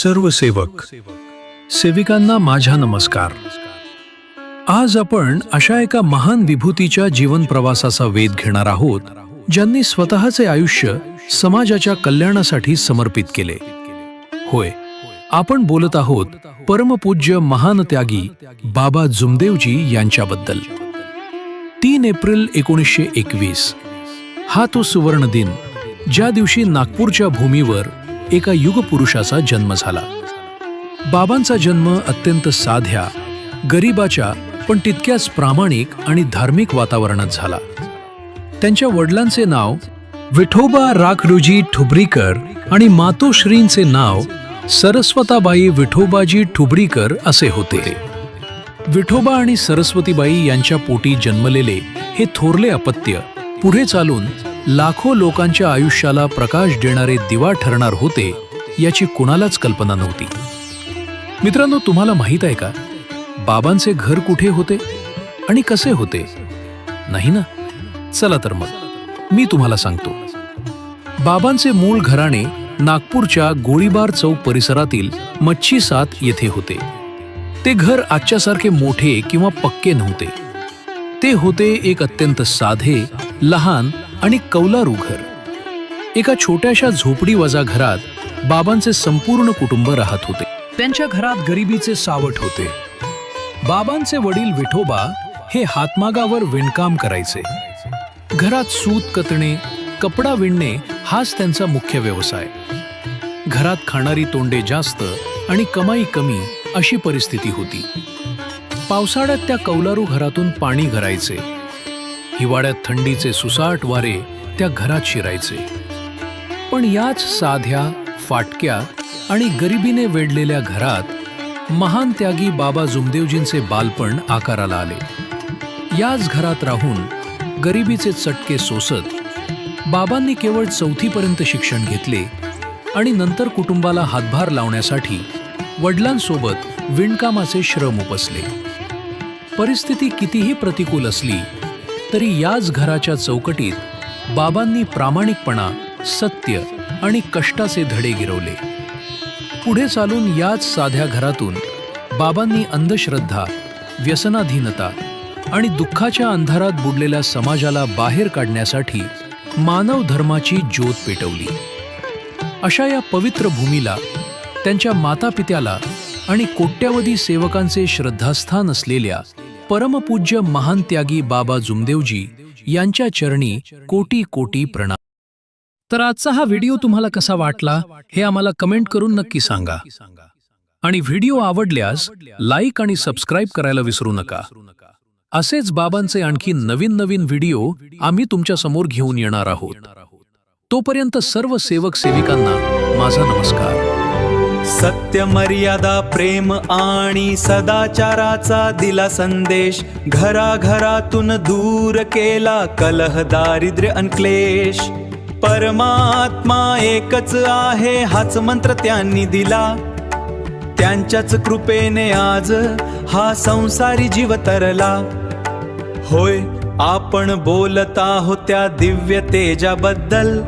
सर्व सेवक सेविकांना माझा नमस्कार। आज आपण अशा एका महान विभूतीच्या जीवन प्रवासाचा वेध घेणार आहोत ज्यांनी स्वतःचे आयुष्य समाजाच्या कल्याणासाठी समर्पित केले। होय, आपण बोलत आहोत परमपूज्य महान त्यागी बाबा जुमदेवजी यांच्याबद्दल। 3 एप्रिल 1921 हा तो सुवर्ण दिन ज्या दिवशी नागपूरच्या भूमीवर एका युगपुरुषाचा जन्म झाला। बाबांचा जन्म अत्यंत साध्या, गरिबाच्या पण तितक्याच प्रामाणिक आणि धार्मिक वातावरणात झाला। त्यांच्या वडिलांचे नाव विठोबा राखरुजी ठुबरीकर आणि मातोश्रींचे नाव सरस्वताबाई विठोबाजी ठुबरीकर असे होते। विठोबा आणि सरस्वतीबाई यांच्या पोटी जन्मलेले हे थोरले अपत्य पुढे चालून लाखो लोकांच्या आयुष्याला प्रकाश देणारे दिवा ठरणार होते याची कुणालाच कल्पना नव्हती। मित्रांनो, तुम्हाला माहित आहे का बाबांचे घर कुठे होते आणि कसे होते? नाही ना? चला तर मग मी तुम्हाला सांगतो। बाबांचे मूळ घराणे नागपूरच्या गोळीबार चौक परिसरातील मच्छी 7 येथे होते। ते घर आजच्यासारखे मोठे किंवा पक्के नव्हते। ते होते एक अत्यंत साधे, लहान आणि कौलारू घर। एका छोट्याशा झोपडीवजा घरात बाबांचे संपूर्ण कुटुंब राहत होते। त्यांच्या घरात गरिबीचे सावट होते। बाबांचे वडील विठोबा हे हातमागावर विणकाम करायचे। घरात सूत कतणे, कपडा विणणे हाच त्यांचा मुख्य व्यवसाय। घरात खाणारी तोंडे जास्त आणि कमाई कमी अशी परिस्थिती होती। पावसाळ्यात त्या कौलारू घरातून पाणी गळायचे। हिवाळ्यात थंडीचे सुसाट वारे त्या घरात शिरायचे। पण याच साध्या, फाटक्या आणि गरिबीने वेढलेल्या घरात महान त्यागी बाबा जुमदेवजींचे बालपण आकाराला आले। याच घरात राहून गरिबीचे चटके सोसत बाबांनी केवळ 4थी पर्यंत शिक्षण घेतले आणि नंतर कुटुंबाला हातभार लावण्यासाठी वडिलांसोबत विणकामाचे श्रम उपसले। परिस्थिती कितीही प्रतिकूल असली तरी याच घराच्या चौकटीत बाबांनी प्रामाणिकपणा, सत्य आणि कष्टाचे धडे गिरवले। पुढे चालून याच साध्या घरातून बाबांनी अंधश्रद्धा, व्यसनाधीनता आणि दुःखाच्या अंधारात बुडलेल्या समाजाला बाहेर काढण्यासाठी मानव धर्माची ज्योत पेटवली। अशा या पवित्र भूमीला, त्यांच्या मातापित्याला आणि कोट्यावधी सेवकांचे श्रद्धास्थान असलेल्या परमपूज्य महान त्यागी बाबा जुमदेवजी यांच्या चरणी कोटी कोटी प्रणाम। तर आजचा हा व्हिडिओ तुम्हाला कसा वाटला हे आम्हाला कमेंट करून नक्की सांगा। आणि व्हिडिओ आवडल्यास लाईक आणि सबस्क्राईब करायला विसरू नका। असेच बाबांचे आणखी नवीन व्हिडिओ आम्ही तुमच्या समोर घेऊन येणार आहोत। तोपर्यंत सर्व सेवक सेविकांना माझा नमस्कार। सत्य, मर्यादा, प्रेम आणि सदाचाराचा दिला संदेश। घराघरातून दूर केला कलह, दारिद्र्य अन क्लेश। परमात्मा एकच आहे हाच मंत्र त्यांनी दिला। त्यांच्याच कृपेने आज हा संसारी जीव तरला। होय, आपण बोलत आहोत त्या दिव्य तेजाबद्दल।